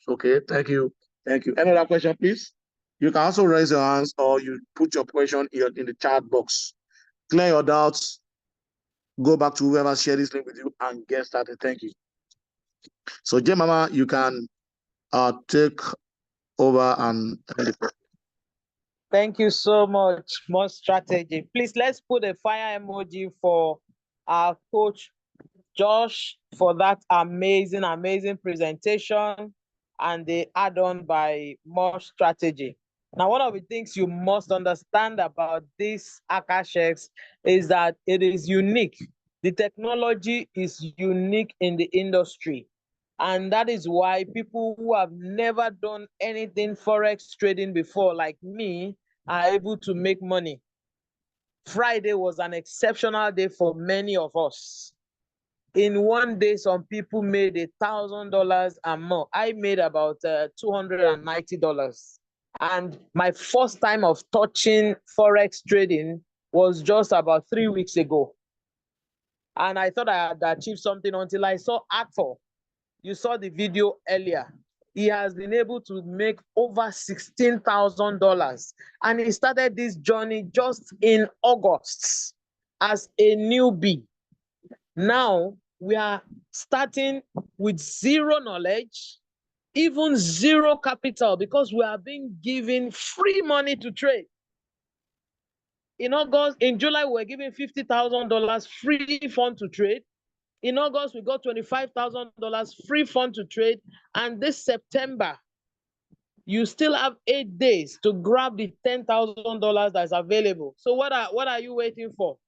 Speaker 4: okay, thank you. Thank you. Any other question, please? You can also raise your hands or you put your question in the chat box. Clear your doubts. Go back to whoever shared this link with you and get started. Thank you. So, J Mama, you can take over and
Speaker 3: Thank you so much. More strategy. Please, let's put a fire emoji for our coach Josh for that amazing, amazing presentation and the add-on by more strategy. Now, one of the things you must understand about this Akashx X is that it is unique. The technology is unique in the industry. And that is why people who have never done anything Forex trading before, like me, are able to make money. Friday was an exceptional day for many of us. In one day, some people made $1,000 and more. I made about $290. And my first time of touching Forex trading was just about 3 weeks ago. And I thought I had achieved something until I saw Arthur. You saw the video earlier. He has been able to make over $16,000. And he started this journey just in August as a newbie. Now we are starting with zero knowledge, even zero capital, because we are being given free money to trade. In July, we were given $50,000 free fund to trade. In August, we got $25,000 free fund to trade. And this September, you still have 8 days to grab the $10,000 that's available. So what are you waiting for?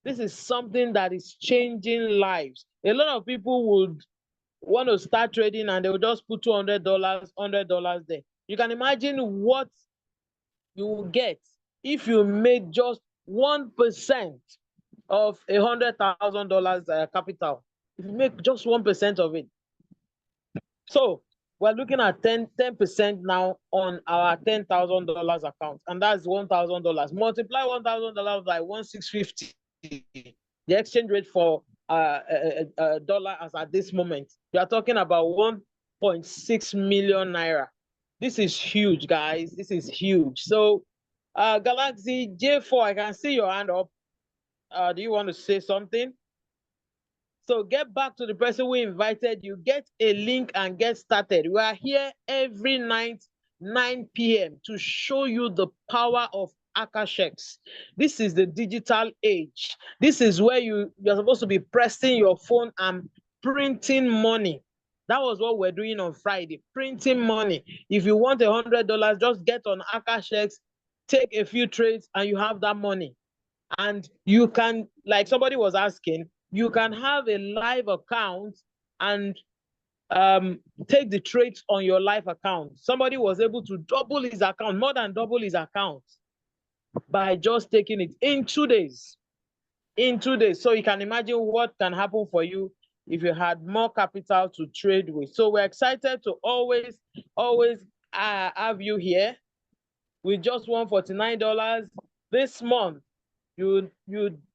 Speaker 3: This is something that is changing lives. A lot of people would want to start trading and they will just put $200, $100 there. You can imagine what you will get if you made just 1% of $100,000 capital. If you make just 1% of it. So we're looking at 10% now on our $10,000 account, and that's $1,000. Multiply $1,000 by 1,650. The exchange rate for a dollar as at this moment, you are talking about 1.6 million naira. This is huge, guys. This is huge. So, Galaxy J4, I can see your hand up. Do you want to say something? So get back to the person who invited you, get a link and get started. We are here every night, 9 p.m. to show you the power of Akashx. This is the digital age. This is where you're supposed to be pressing your phone and printing money. That was what we're doing on Friday, printing money. If you want $100, just get on Akashx, take a few trades, and you have that money. And you can, like somebody was asking, you can have a live account and take the trades on your live account. Somebody was able to double his account, more than double his account, by just taking it in 2 days. In 2 days. So you can imagine what can happen for you if you had more capital to trade with. So we're excited to always have you here with just $149 this month. You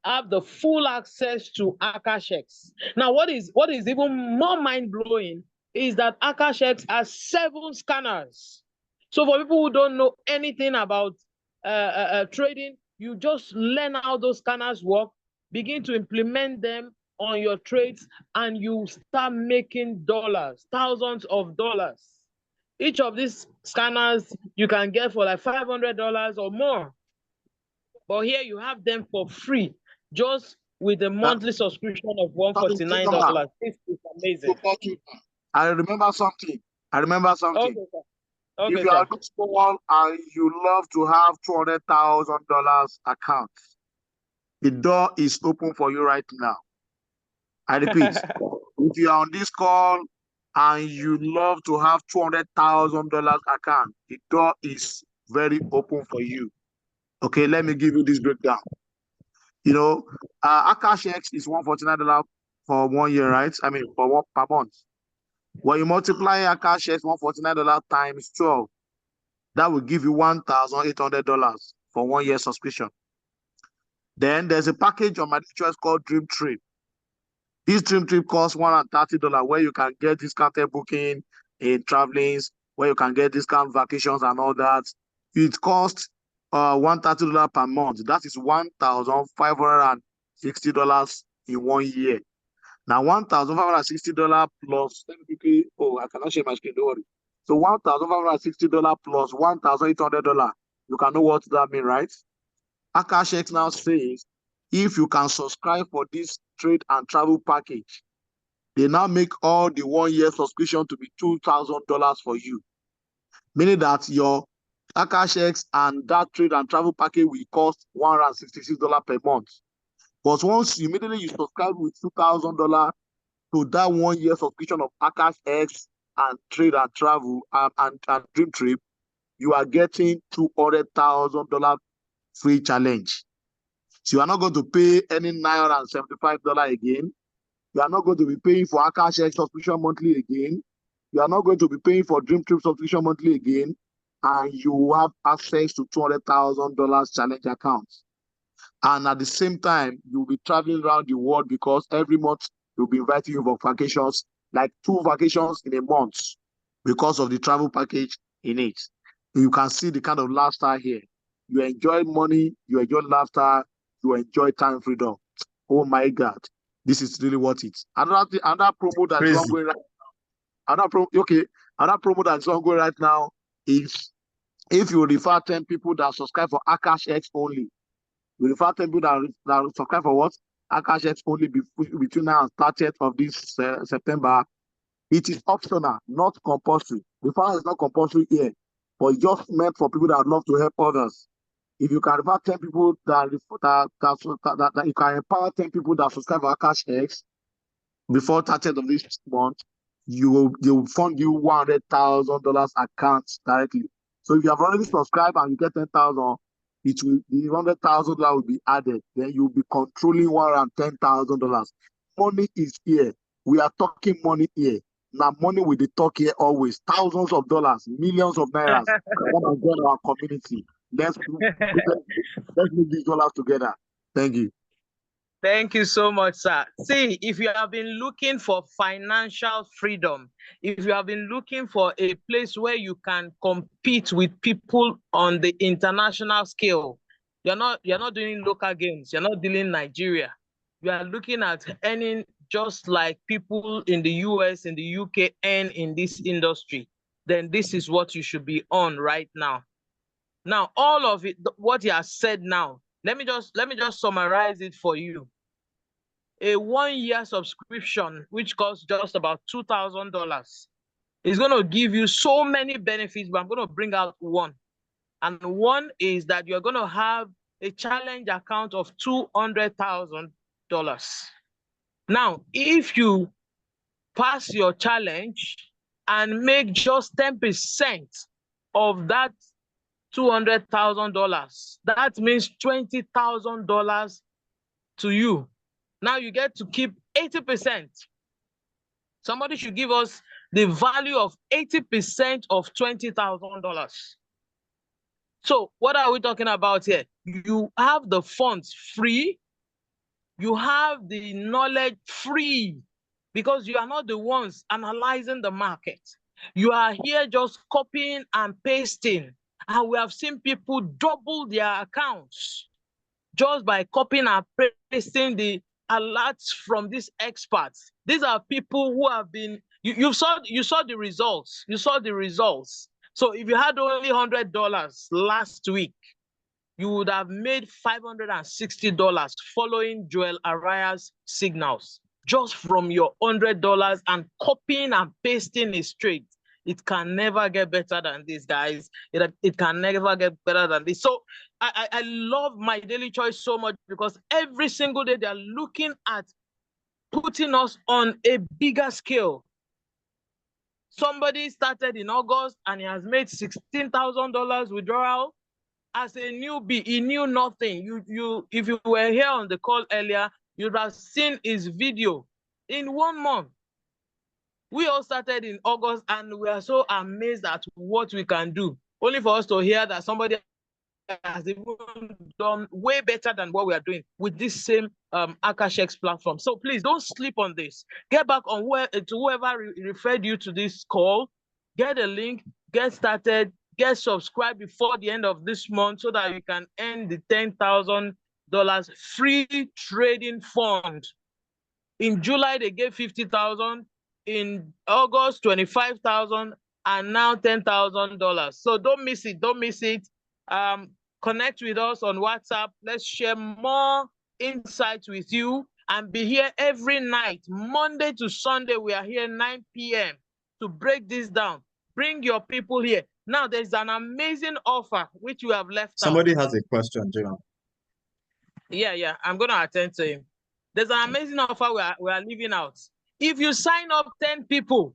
Speaker 3: have the full access to Akashx. Now, what is even more mind-blowing is that Akashx has 7 scanners. So for people who don't know anything about trading, you just learn how those scanners work, begin to implement them on your trades, and you start making dollars, thousands of dollars. Each of these scanners you can get for like $500 or more. But here you have them for free, just with a monthly subscription of $149. This is amazing.
Speaker 4: I remember something.
Speaker 3: Okay,
Speaker 4: Okay, if you are small and you love to have $200,000 account, the door is open for you right now. I repeat, if you are on this call and you love to have $200,000 account, the door is very open for you. Okay, let me give you this breakdown. You know, Akashx is $149 for 1 year, right? I mean, per month. When you multiply Akashx $149 times 12, that will give you $1,800 for 1 year subscription. Then there's a package on my choice called Dream Trip. This Dream Trip costs $130, where you can get discounted booking in travelings, where you can get discount vacations and all that. It costs $130 per month. That is $1,560 in 1 year. Now, $1,560 plus, let me quickly, I cannot share my screen, don't worry. So $1,560 plus $1,800, you can know what that means, right? Akashx now says, if you can subscribe for this trade and travel package, they now make all the 1 year subscription to be $2,000 for you. Meaning that your Akashx and that trade and travel package will cost $166 per month. But once immediately you subscribe with $2,000 to that 1 year subscription of Akashx and trade and travel and Dream Trip, you are getting $200,000 free challenge. So you are not going to pay any $975 again. You are not going to be paying for Akashx subscription monthly again. You are not going to be paying for Dream Trip subscription monthly again. And you have access to $200,000 challenge accounts. And at the same time, you'll be traveling around the world because every month you'll be inviting you for vacations, like 2 vacations in a month because of the travel package in it. You can see the kind of lifestyle here. You enjoy money, you enjoy laughter, you enjoy time freedom. Oh my God, this is really worth it. Another promo that's
Speaker 1: Crazy.
Speaker 4: ongoing right another promo that's ongoing right now is if you refer 10 people that subscribe for Akashx only. You refer 10 people that subscribe for what? Akashx only between now and 30th of this September. It is optional, not compulsory. The file is not compulsory here, but it's just meant for people that love to help others. If you can refer 10 people that you can empower 10 people that subscribe for Akashx before 30th of this month, they will fund you $100,000 account directly. So if you have already subscribed and you get 10,000, the $100,000 will be added. Then you'll be controlling $110,000. Money is here. We are talking money here. Now money will be talk here always. Thousands of dollars, millions of nairas. Come and join our community. Let's make these dollars together. Thank you.
Speaker 3: Thank you so much, sir. See, if you have been looking for financial freedom, if you have been looking for a place where you can compete with people on the international scale, you're not doing local games, you're not dealing Nigeria. You are looking at earning just like people in the US, in the UK, and in this industry, then this is what you should be on right now. Now, all of it, what he has said now, let me just summarize it for you. A 1-year subscription, which costs just about $2,000, is going to give you so many benefits, but I'm going to bring out one. And one is that you're going to have a challenge account of $200,000. Now, if you pass your challenge and make just 10% of that $200,000, that means $20,000 to you. Now you get to keep 80%. Somebody should give us the value of 80% of $20,000. So what are we talking about here? You have the funds free. You have the knowledge free because you are not the ones analyzing the market. You are here just copying and pasting. And we have seen people double their accounts just by copying and pasting the alerts from these experts. These are people who have been, you saw the results. You saw the results. So if you had only $100 last week, you would have made $560 following Joel Araya's signals just from your $100 and copying and pasting it straight. It can never get better than this, guys. It can never get better than this. So I love My Daily Choice so much because every single day they're looking at putting us on a bigger scale. Somebody started in August and he has made $16,000 withdrawal. As a newbie, he knew nothing. If you were here on the call earlier, you'd have seen his video in 1 month. We all started in August and we are so amazed at what we can do. Only for us to hear that somebody has even done way better than what we are doing with this same Akashx platform. So please don't sleep on this. Get back on to whoever referred you to this call. Get a link, get started, get subscribed before the end of this month so that you can earn the $10,000 free trading fund. In July, they gave $50,000. In August, $25,000, and now $10,000. So don't miss it. Don't miss it. Connect with us on WhatsApp. Let's share more insights with you and be here every night. Monday to Sunday, we are here 9 p.m. to break this down. Bring your people here. Now, there's an amazing offer which you have left
Speaker 1: Somebody
Speaker 3: out.
Speaker 1: has a question, Jim.
Speaker 3: Yeah. I'm going to attend to him. There's an amazing offer we are leaving out. If you sign up 10 people,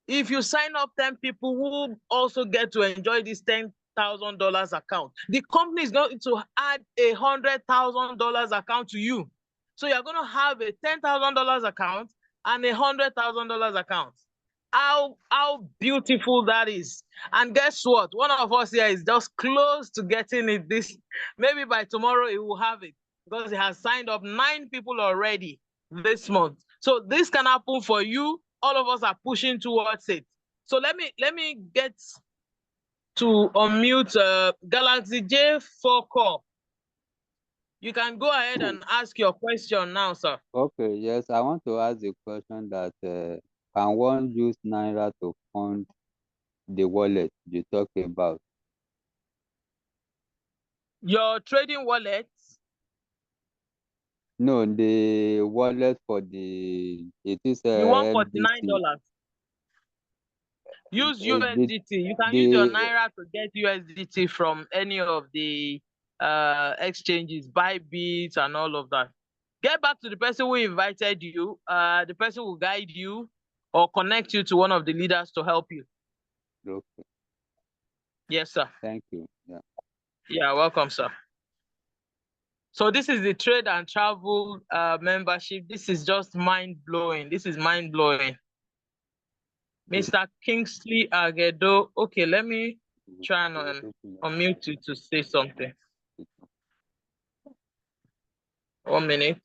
Speaker 3: who also get to enjoy this $10,000 account, the company is going to add a $100,000 account to you. So you're going to have a $10,000 account and a $100,000 account. how beautiful that is. And guess what? One of us here is just close to getting it. This maybe by tomorrow he will have it because he has signed up 9 people already this month. So this can happen for you. All of us are pushing towards it. So let me get to unmute Galaxy J4 call. You can go ahead and ask your question now, sir.
Speaker 5: Okay, yes, I want to ask the question that can one use Naira to fund the wallet you talk about?
Speaker 3: Your trading wallet?
Speaker 5: No, the wallet for the, it is
Speaker 3: You want
Speaker 5: MDC.
Speaker 3: $49. Use USDT. You can
Speaker 5: the-
Speaker 3: use your Naira to get USDT from any of the exchanges, Bybit and all of that. Get back to the person who invited you. The person will guide you or connect you to one of the leaders to help you.
Speaker 5: Okay,
Speaker 3: Yes, sir.
Speaker 5: thank you. Yeah.
Speaker 3: Yeah, welcome, sir. So this is the trade and travel membership. This is just mind-blowing. This is mind-blowing. Mr. Kingsley Agedo. Okay, let me try and unmute you to say something. 1 minute.